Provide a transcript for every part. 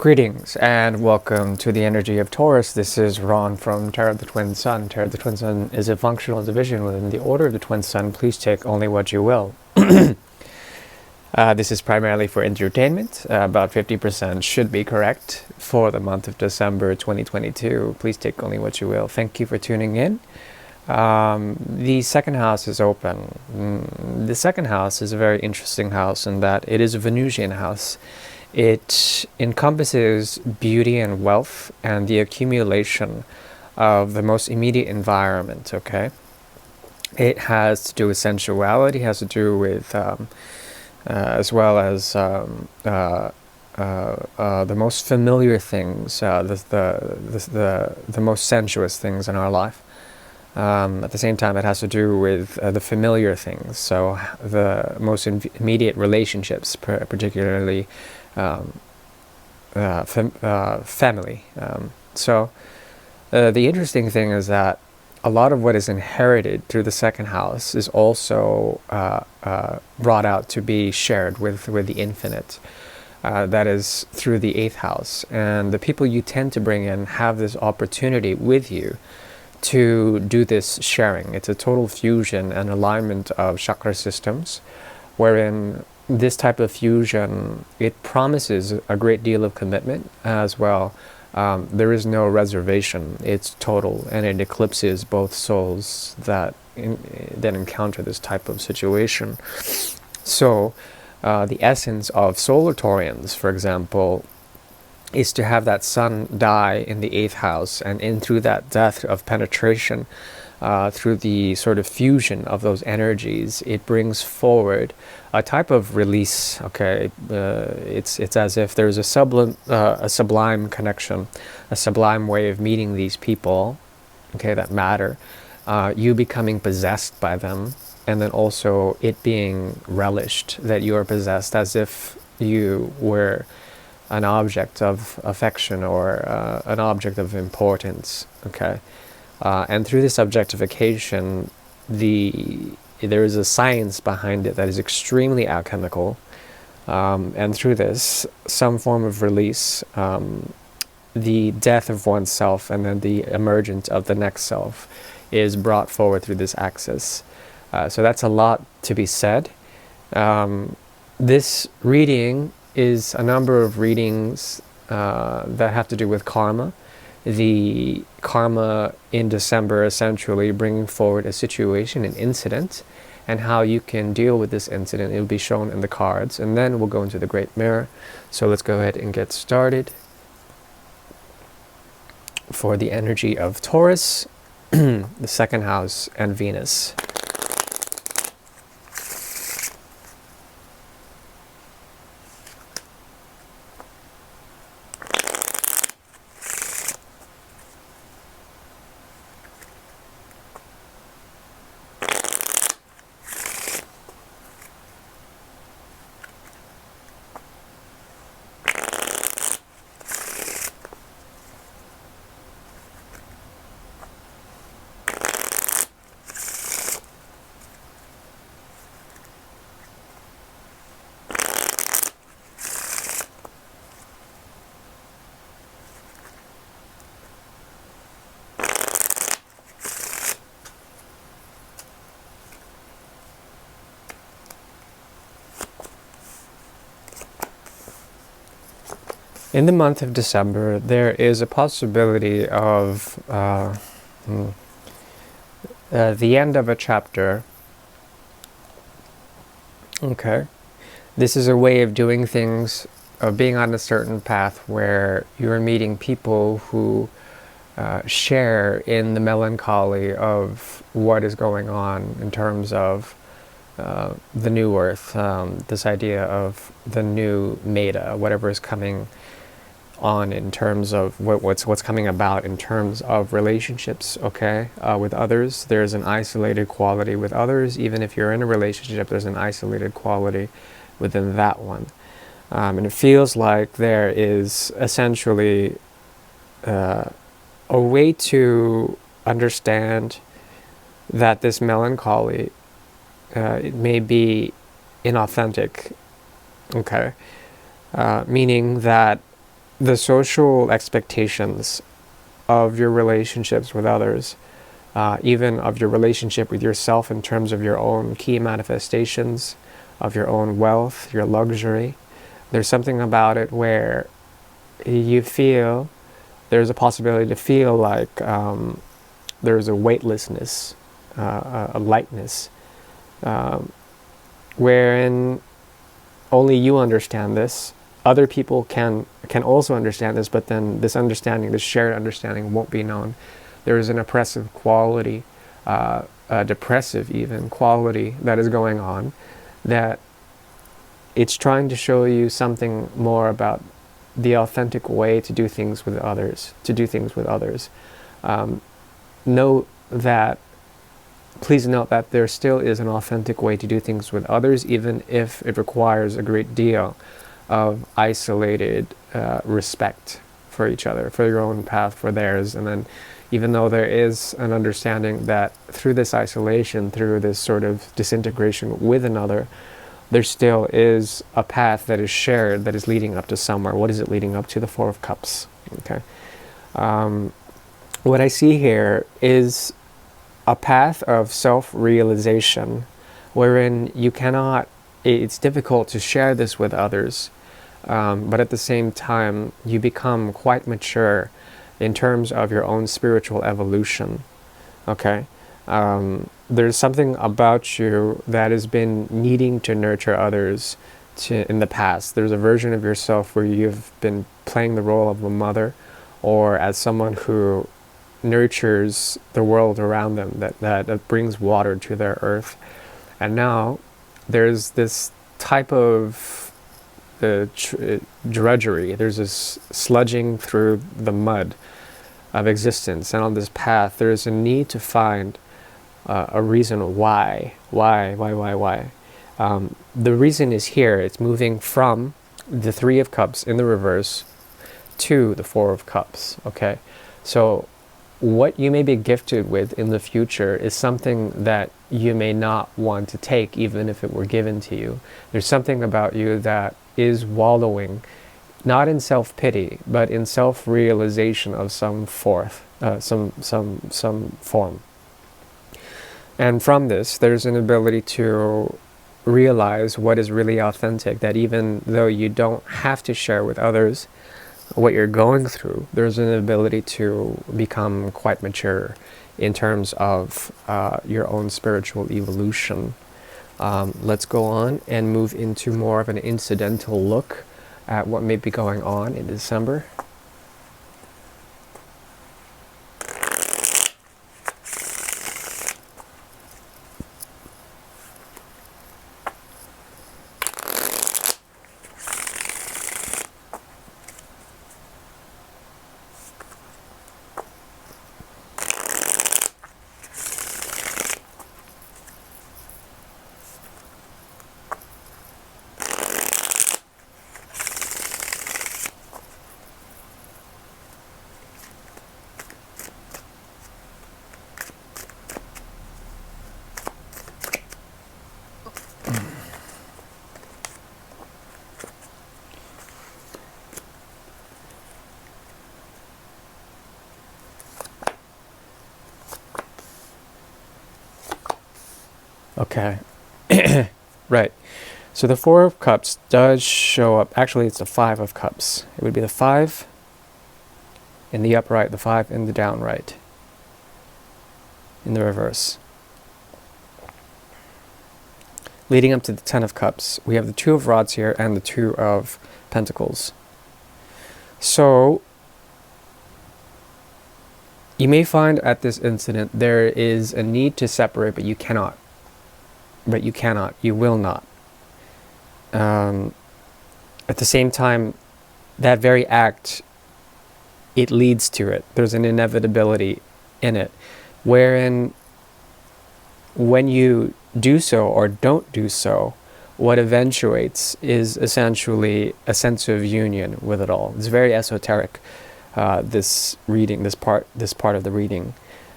Greetings and welcome to the energy of Taurus. This is Ron from Tarot of the Twin Sun. Tarot of the Twin Sun is a functional division within the Order of the Twin Sun. Please take only what you will. This is primarily for entertainment. About 50% should be correct for the month of December 2022. Please take only what you will. Thank you for tuning in. The second house is open. The second house is a very interesting house in that it is a Venusian house. It encompasses beauty and wealth and the accumulation of the most immediate environment, okay? It has to do with sensuality, has to do with, as well as the most familiar things, the most sensuous things in our life. At the same time, it has to do with the familiar things, so the most immediate relationships, particularly family. The interesting thing is that a lot of what is inherited through the second house is also brought out to be shared with the infinite. That is through the 8th house. And the people you tend to bring in have this opportunity with you to do this sharing. It's a total fusion and alignment of chakra systems, wherein this type of fusion, it promises a great deal of commitment as well. There is no reservation. It's total, and it eclipses both souls that encounter this type of situation. So the essence of solar Taurians, for example, is to have that sun die in the 8th house, and in through that death of penetration, through the sort of fusion of those energies, it brings forward a type of release. Okay, it's as if there's a sublime connection, a sublime way of meeting these people, okay, that matter. You becoming possessed by them, and then also it being relished that you are possessed, as if you were an object of affection or an object of importance. Okay. And through this objectification, there is a science behind it that is extremely alchemical. And through this, some form of release, the death of oneself and then the emergence of the next self is brought forward through this axis. So that's a lot to be said. This reading is a number of readings that have to do with karma. The karma in December, essentially bringing forward a situation, an incident, and how you can deal with this incident. It will be shown in the cards, and then we'll go into the Great Mirror. So let's go ahead and get started. For the energy of Taurus, the second house, and Venus. In the month of December, there is a possibility of the end of a chapter. Okay. This is a way of doing things, of being on a certain path where you're meeting people who share in the melancholy of what is going on in terms of the new earth, this idea of the new meta, whatever is coming on in terms of what's coming about in terms of relationships, okay, with others. There's an isolated quality with others. Even if you're in a relationship, there's an isolated quality within that one. And it feels like there is essentially a way to understand that this melancholy, it may be inauthentic, okay, meaning that the social expectations of your relationships with others, even of your relationship with yourself in terms of your own key manifestations, of your own wealth, your luxury. There's something about it where you feel, there's a possibility to feel like there's a weightlessness, a lightness, wherein only you understand this. Other people can also understand this, but then this understanding, this shared understanding, won't be known. There is an oppressive quality, a depressive even quality that is going on, that it's trying to show you something more about the authentic way to do things with others, Please note that there still is an authentic way to do things with others, even if it requires a great deal of isolated respect for each other, for your own path, for theirs. And then even though there is an understanding that through this isolation, through this sort of disintegration with another, there still is a path that is shared, that is leading up to somewhere. What is it leading up to? The Four of Cups. Okay. What I see here is a path of self-realization wherein you cannot, it's difficult to share this with others, but at the same time you become quite mature in terms of your own spiritual evolution. Okay. There's something about you that has been needing to nurture others in the past. There's a version of yourself where you've been playing the role of a mother, or as someone who nurtures the world around them, that brings water to their earth. And now there's this type of drudgery, there's this sludging through the mud of existence, and on this path there's a need to find a reason why. The reason is here. It's moving from the Three of Cups in the reverse to the Four of Cups. Okay, so what you may be gifted with in the future is something that you may not want to take, even if it were given to you. There's something about you that is wallowing, not in self-pity, but in self-realization of some form. And from this, there's an ability to realize what is really authentic, that even though you don't have to share with others what you're going through, there's an ability to become quite mature in terms of your own spiritual evolution. Let's go on and move into more of an incidental look at what may be going on in December. Okay, right. So the Four of Cups does show up. Actually, it's the Five of Cups. It would be the 5 in the upright, the 5 in the downright, in the reverse. Leading up to the 10 of Cups, we have the 2 of Rods here and the 2 of Pentacles. So you may find at this incident there is a need to separate, but you cannot. You will not. At the same time, that very act, it leads to it. There's an inevitability in it, wherein when you do so or don't do so, what eventuates is essentially a sense of union with it all. It's very esoteric, this part of the reading.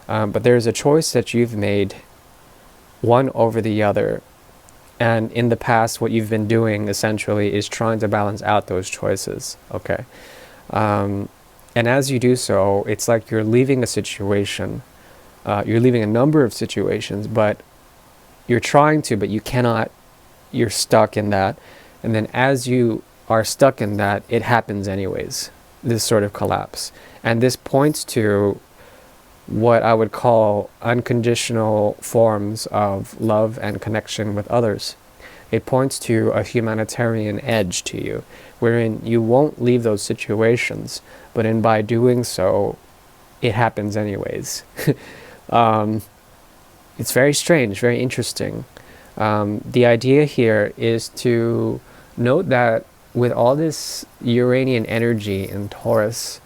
But there's a choice that you've made, one over the other, and in the past what you've been doing essentially is trying to balance out those choices. Okay, And as you do so, it's like you're leaving a situation, you're leaving a number of situations, but you're trying to, but you cannot, you're stuck in that. And then as you are stuck in that, it happens anyways, this sort of collapse. And this points to what I would call unconditional forms of love and connection with others. It points to a humanitarian edge to you, wherein you won't leave those situations, but in by doing so, it happens anyways. It's very strange, very interesting. The idea here is to note that with all this Uranian energy in Taurus,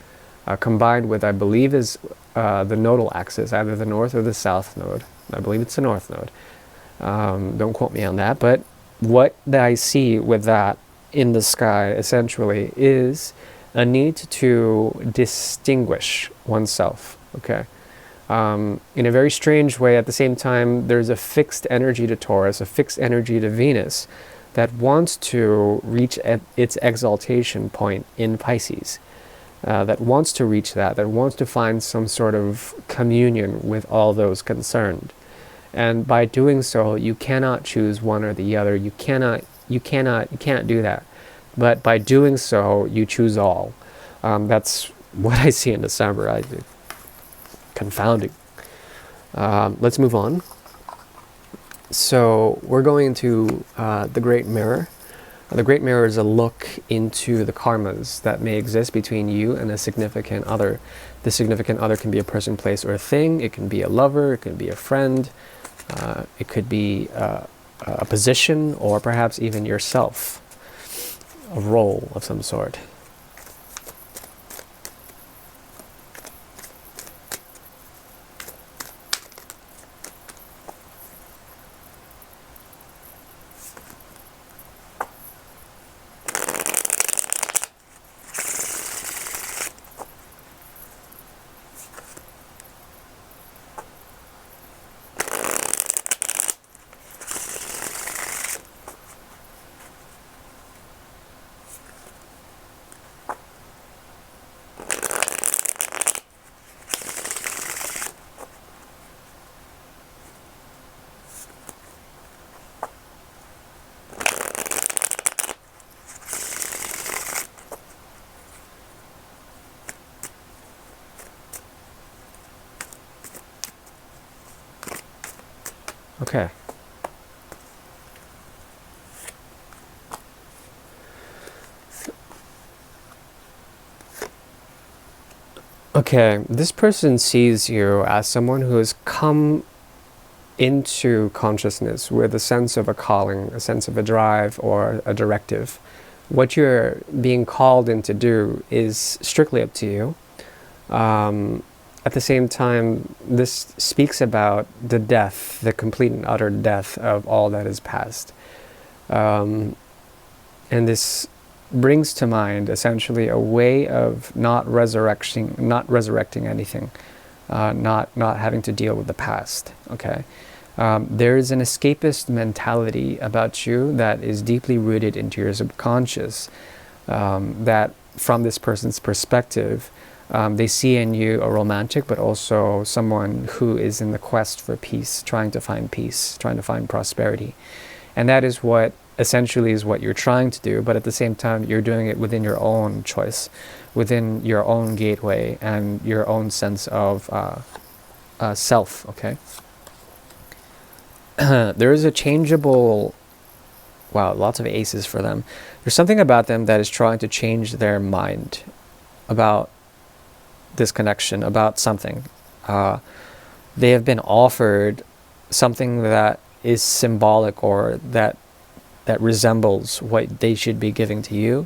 combined with, I believe, is the nodal axis, either the north or the south node. I believe it's the north node. Don't quote me on that, but what I see with that in the sky essentially is a need to distinguish oneself, okay? In a very strange way, at the same time, there's a fixed energy to Taurus, a fixed energy to Venus that wants to reach at its exaltation point in Pisces, that wants to reach that wants to find some sort of communion with all those concerned. And by doing so, you cannot choose one or the other. You can't do that. But by doing so, you choose all. That's what I see in December. Confounding. Let's move on. So we're going to the Great Mirror. The Great Mirror is a look into the karmas that may exist between you and a significant other. The significant other can be a person, place, or a thing. It can be a lover. It can be a friend. It could be a position, or perhaps even yourself, a role of some sort. Okay. Okay, this person sees you as someone who has come into consciousness with a sense of a calling, a sense of a drive or a directive. What you're being called in to do is strictly up to you. At the same time, this speaks about the death, the complete and utter death of all that is past. And this brings to mind essentially a way of not resurrecting anything, not having to deal with the past. Okay, there is an escapist mentality about you that is deeply rooted into your subconscious. That, from this person's perspective, they see in you a romantic, but also someone who is in the quest for peace, trying to find prosperity, and that is what essentially is what you're trying to do, but at the same time you're doing it within your own choice, within your own gateway and your own sense of self, okay? There is a changeable, wow, lots of aces for them. There's something about them that is trying to change their mind about this connection, about something. They have been offered something that is symbolic, or that resembles what they should be giving to you,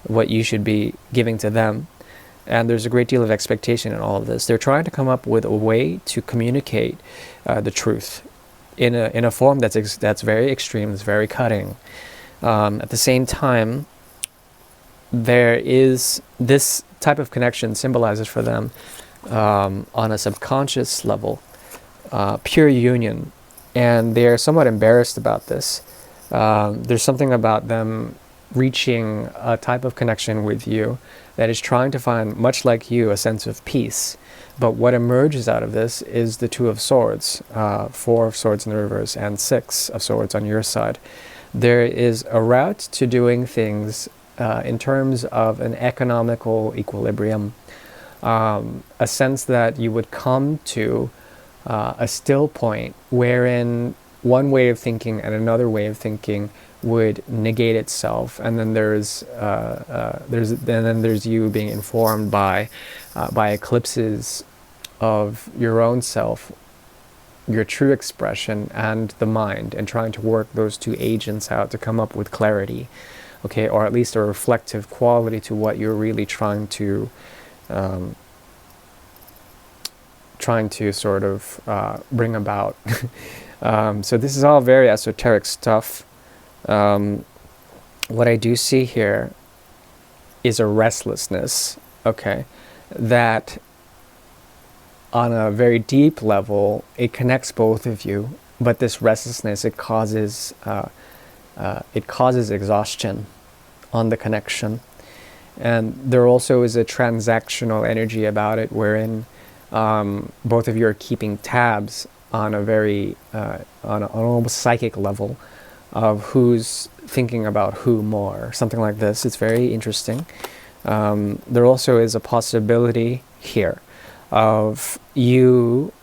what you should be giving to them. And there's a great deal of expectation in all of this. They're trying to come up with a way to communicate the truth in a form that's very extreme, that's very cutting. At the same time, there is this type of connection symbolizes for them on a subconscious level, pure union, and they're somewhat embarrassed about this. There's something about them reaching a type of connection with you that is trying to find, much like you, a sense of peace. But what emerges out of this is the Two of Swords, Four of Swords in the reverse, and Six of Swords on your side. There is a route to doing things in terms of an economical equilibrium, a sense that you would come to a still point wherein one way of thinking and another way of thinking would negate itself, and then there's you being informed by eclipses of your own self, your true expression, and the mind, and trying to work those two agents out to come up with clarity, okay, or at least a reflective quality to what you're really trying to sort of bring about. So this is all very esoteric stuff. What I do see here is a restlessness, okay, that on a very deep level, it connects both of you, but this restlessness, it causes exhaustion on the connection. And there also is a transactional energy about it, wherein both of you are keeping tabs on a very, on an almost psychic level of who's thinking about who more, something like this. It's very interesting. There also is a possibility here of you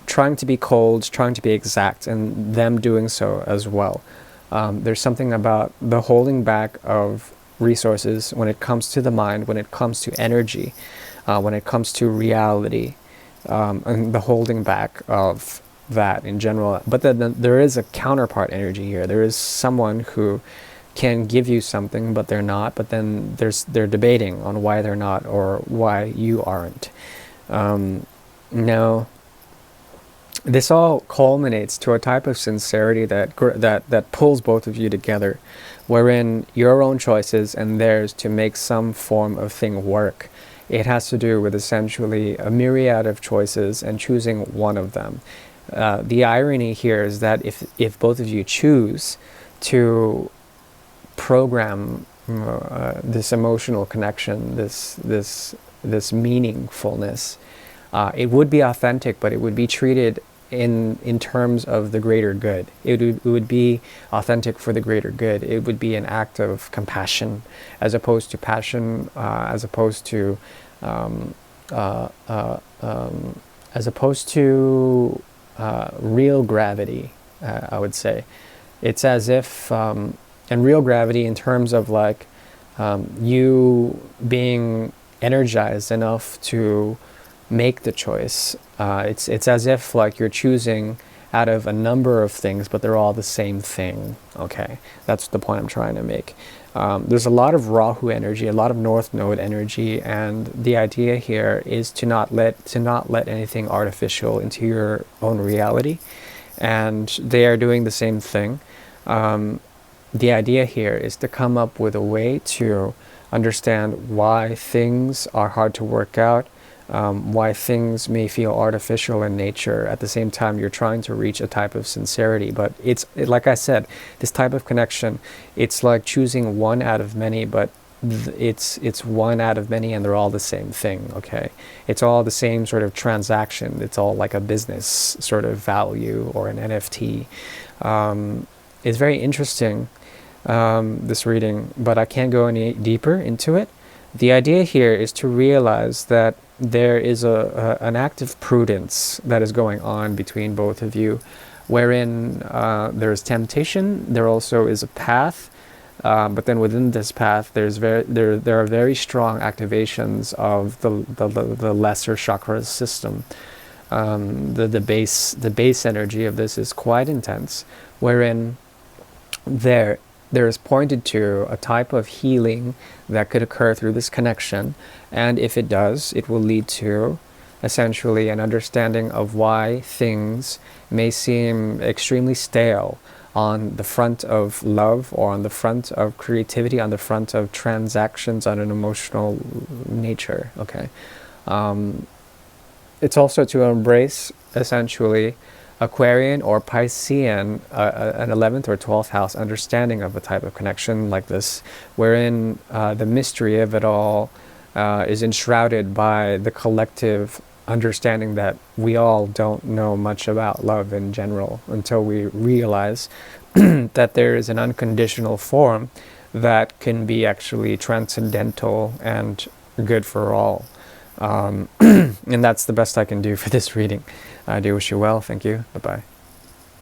trying to be cold, trying to be exact, and them doing so as well. There's something about the holding back of resources when it comes to the mind, when it comes to energy, when it comes to reality, and the holding back of that in general. But then there is a counterpart energy here. There is someone who can give you something, but they're not. But then they're debating on why they're not or why you aren't. Now, this all culminates to a type of sincerity that pulls both of you together, wherein your own choices and theirs to make some form of thing work. It has to do with essentially a myriad of choices and choosing one of them. The irony here is that if both of you choose to program this emotional connection, this meaningfulness, it would be authentic, but it would be treated in terms of the greater good. It would be authentic for the greater good. It would be an act of compassion, as opposed to passion, as opposed to real gravity. I would say it's as if, and real gravity in terms of like you being energized enough to make the choice. It's as if like you're choosing out of a number of things, but they're all the same thing. Okay, that's the point I'm trying to make. There's a lot of Rahu energy, a lot of North Node energy, and the idea here is to not let anything artificial into your own reality. And they are doing the same thing. The idea here is to come up with a way to understand why things are hard to work out, why things may feel artificial in nature. At the same time, you're trying to reach a type of sincerity. But like I said, this type of connection, it's like choosing one out of many, but it's one out of many, and they're all the same thing. Okay, it's all the same sort of transaction. It's all like a business sort of value or an NFT. It's very interesting, this reading, but I can't go any deeper into it. The idea here is to realize that there is an act of prudence that is going on between both of you, wherein there is temptation. There also is a path, but then within this path, there are very strong activations of the lesser chakra system. The base energy of this is quite intense, wherein there is pointed to a type of healing that could occur through this connection, and if it does, it will lead to essentially an understanding of why things may seem extremely stale on the front of love, or on the front of creativity, on the front of transactions on an emotional nature. Okay, it's also to embrace essentially Aquarian or Piscean, an 11th or 12th house understanding of a type of connection like this, wherein the mystery of it all is enshrouded by the collective understanding that we all don't know much about love in general until we realize that there is an unconditional form that can be actually transcendental and good for all. And that's the best I can do for this reading. I do wish you well. Thank you. Bye-bye.